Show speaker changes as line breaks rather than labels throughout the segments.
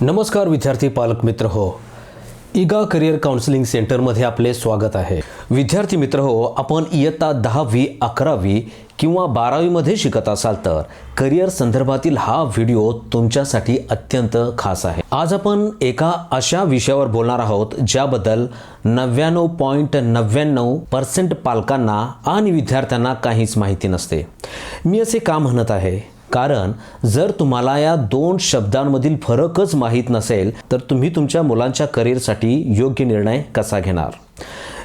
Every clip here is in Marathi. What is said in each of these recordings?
नमस्कार विद्यार्थी पालक मित्र हो, ईगा करिअर काउन्सिलिंग सेंटरमध्ये आपले स्वागत आहे. विद्यार्थी मित्र हो, आपण इयत्ता 10वी 11वी किंवा 12वीमध्ये शिकत असाल तर करिअर संदर्भातील हा व्हिडिओ तुमच्यासाठी अत्यंत खास आहे. आज आपण एका अशा विषयावर बोलणार आहोत ज्याबद्दल 99.99% पालकांना आणि विद्यार्थ्यांना काहीच माहिती नसते. मी असे का म्हणत आहे? कारण जर तुम्हाला या दोन शब्दांमधील फरकच माहीत नसेल तर तुम्ही तुमच्या मुलांच्या करिअरसाठी योग्य निर्णय कसा घेणार?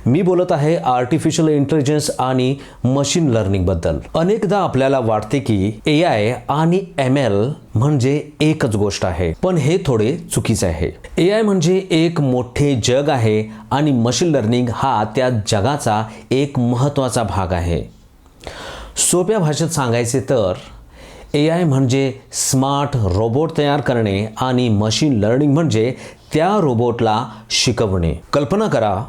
मी बोलत आहे आर्टिफिशियल इंटेलिजन्स आणि मशीन लर्निंग बद्दल. अनेकदा आपल्याला वाटते की AI आणि ML म्हणजे एकच गोष्ट आहे, पण हे थोडे चुकीचे आहे. AI म्हणजे एक मोठे जग आहे आणि मशीन लर्निंग हा त्या जगाचा एक महत्त्वाचा भाग आहे. सोप्या भाषेत सांगायचे तर AI म्हणजे स्मार्ट रोबोट तयार करणे आणि मशीन लर्निंग म्हणजे त्या रोबोटला शिकवणे. कल्पना करा,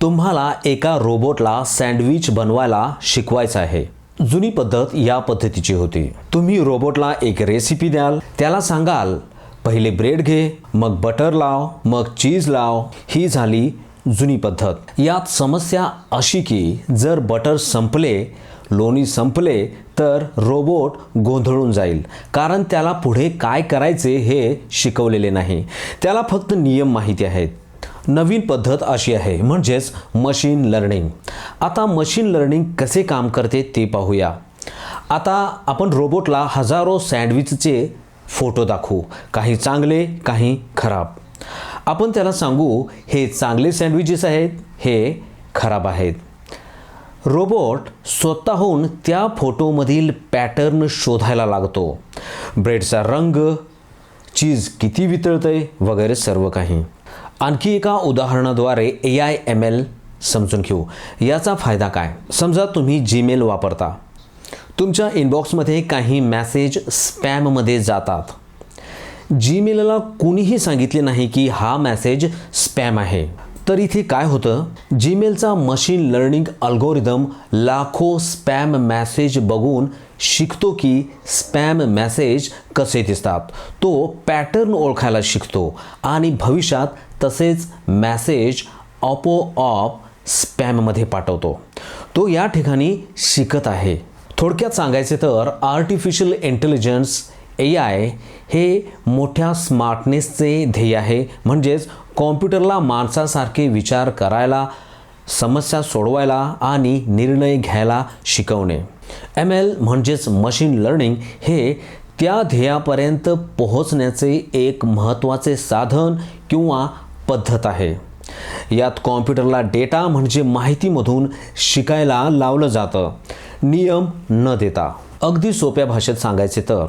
तुम्हाला एका रोबोटला सँडविच बनवायला शिकवायचं आहे. जुनी पद्धत या पद्धतीची होती. तुम्ही रोबोटला एक रेसिपी द्याल, त्याला सांगाल पहिले ब्रेड घे, मग बटर लाव, मग चीज लाव. ही झाली जुनी पद्धत. यात समस्या अशी की जर बटर संपले, लोणी संपले तर रोबोट गोंधळून जाईल, कारण त्याला पुढे काय करायचे हे शिकवलेले नाही. त्याला फक्त नियम माहिती आहेत. नवीन पद्धत अशी आहे, म्हणजेच मशीन लर्निंग. आता मशीन लर्निंग कसे काम करते ते पाहूया. आता आपण रोबोटला हजारो सँडविचचे फोटो दाखवू, काही चांगले काही खराब. आपण त्याला सांगू हे चांगले सँडविचेस आहेत, हे खराब आहेत. रोबोट स्वतःहून त्या फोटोमधील पॅटर्न शोधायला लागतो. ब्रेडचा रंग, चीज किती वितळतंय वगैरे सर्व काही. आणखी एका उदाहरणाद्वारे AI ML समजून घेऊ. याचा फायदा काय? समजा तुम्ही Gmail वापरता. तुमच्या इनबॉक्समध्ये काही मेसेज स्पॅममध्ये जातात. Gmailला कुणीही सांगितले नाही की हा मेसेज स्पॅम आहे. तर इथे काय होतं? Gmailचा मशीन लर्निंग अल्गोरिदम लाखो स्पॅम मेसेज बघून शिकतो की स्पॅम मेसेज कसे दिसतात. तो पॅटर्न ओळखायला शिकतो आणि भविष्यात तसेच मेसेज आपोआप स्पॅममध्ये पाठवतो. तो या ठिकाणी शिकत आहे. थोडक्यात सांगायचे तर आर्टिफिशियल इंटेलिजन्स AI हे मोठ्या स्मार्टनेसचे ध्येय आहे. म्हणजेच कॉम्प्युटरला माणसासारखे विचार करायला, समस्या सोडवायला आणि निर्णय घ्यायला शिकवणे. ML म्हणजेच मशीन लर्निंग हे त्या ध्येयापर्यंत पोहोचण्याचे एक महत्त्वाचे साधन किंवा पद्धत आहे. यात कॉम्प्युटरला डेटा म्हणजे माहितीमधून शिकायला लावलं जातं, नियम न देता. अगदी सोप्या भाषेत सांगायचे तर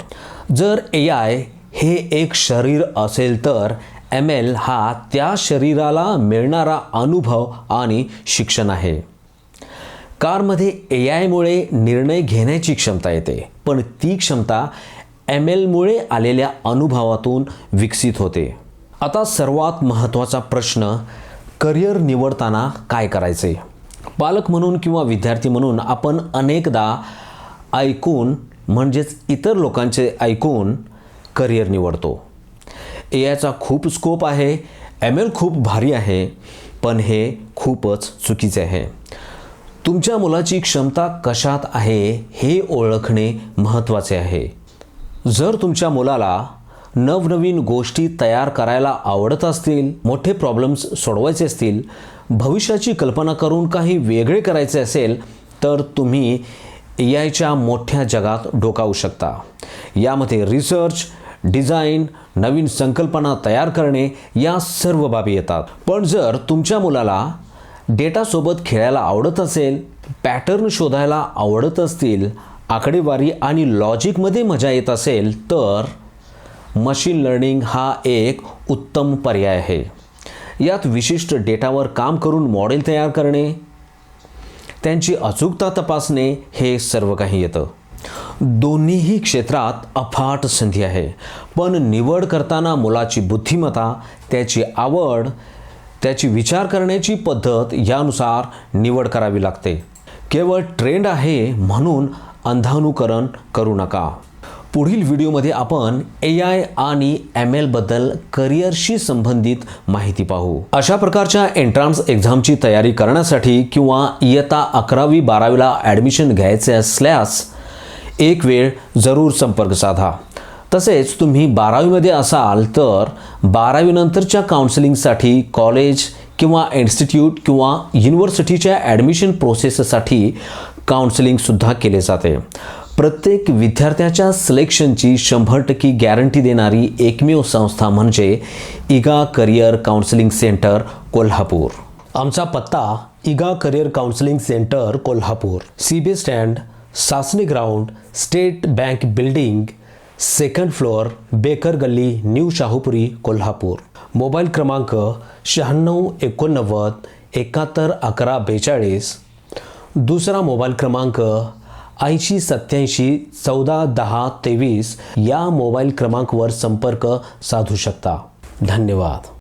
जर AI हे एक शरीर असेल तर ML हा त्या शरीराला मिळणारा अनुभव आणि शिक्षण आहे. कारमध्ये AIमुळे निर्णय घेण्याची क्षमता येते, पण ती क्षमता MLमुळे आलेल्या अनुभवातून विकसित होते. आता सर्वात महत्त्वाचा प्रश्न, करिअर निवडताना काय करायचे? पालक म्हणून किंवा विद्यार्थी म्हणून आपण अनेकदा ऐकून म्हणजेच इतर लोकांचे ऐकून करिअर निवडतो. AIचा खूप स्कोप आहे, ML खूप भारी आहे, पण हे खूपच चुकीचे आहे. तुमच्या मुलाची क्षमता कशात आहे हे ओळखणे महत्त्वाचे आहे. जर तुमच्या मुलाला नवनवीन गोष्टी तयार करायला आवडत असतील, मोठे प्रॉब्लेम्स सोडवायचे असतील, भविष्याची कल्पना करून काही वेगळे करायचे असेल तर तुम्ही AIच्या मोठ्या जगात डोकावू शकता. यामध्ये रिसर्च, डिझाईन, नवीन संकल्पना तयार करणे या सर्व बाबी येतात. पण जर तुमच्या मुलाला डेटासोबत खेळायला आवडत असेल, पॅटर्न शोधायला आवडत असतील, आकडेवारी आणि लॉजिकमध्ये मजा येत असेल तर मशीन लर्निंग हा एक उत्तम पर्याय आहे. यात विशिष्ट डेटावर काम करून मॉडेल तयार करणे, त्यांची अचूकता तपासणे हे सर्व काही येतं. दोन्हीही क्षेत्रात अफाट संधी आहे, पण निवड करताना मुलाची बुद्धिमत्ता, त्याची आवड, त्याची विचार करण्याची पद्धत यानुसार निवड करावी लागते. केवळ ट्रेंड आहे म्हणून अंधानुकरण करू नका. पुढील व्हिडिओमध्ये आपण AI आणि ML बद्दल करिअरशी संबंधित माहिती पाहू. अशा प्रकारच्या एंट्रन्स एक्झामची तयारी करण्यासाठी किंवा इयत्ता 11वी 12वीला ॲडमिशन घ्यायचे असल्यास एक वेळ जरूर संपर्क साधा. तसेच तुम्ही 12वीमध्ये असाल तर 12वी नंतरच्या काउन्सिलिंगसाठी कॉलेज किंवा इन्स्टिट्यूट किंवा युनिव्हर्सिटीच्या ॲडमिशन प्रोसेससाठी काउन्सिलिंगसुद्धा केले जाते. प्रत्येक विद्यार्थ्याच्या सिलेक्शनची 100% गॅरंटी देणारी एकमेव संस्था म्हणजे इगा करिअर काउन्सिलिंग सेंटर कोल्हापूर. आमचा पत्ता इगा career counselling centre Kolhapur, CB stand, Sasane ground, State Bank building, 2nd floor, बेकर गल्ली, न्यू शाहूपुरी, कोल्हापूर. मोबाईल क्रमांक 9689 71 11 42. दुसरा मोबाईल क्रमांक 8087 14 10 23 या मोबाईल क्रमांकवर संपर्क साधू शकता. धन्यवाद.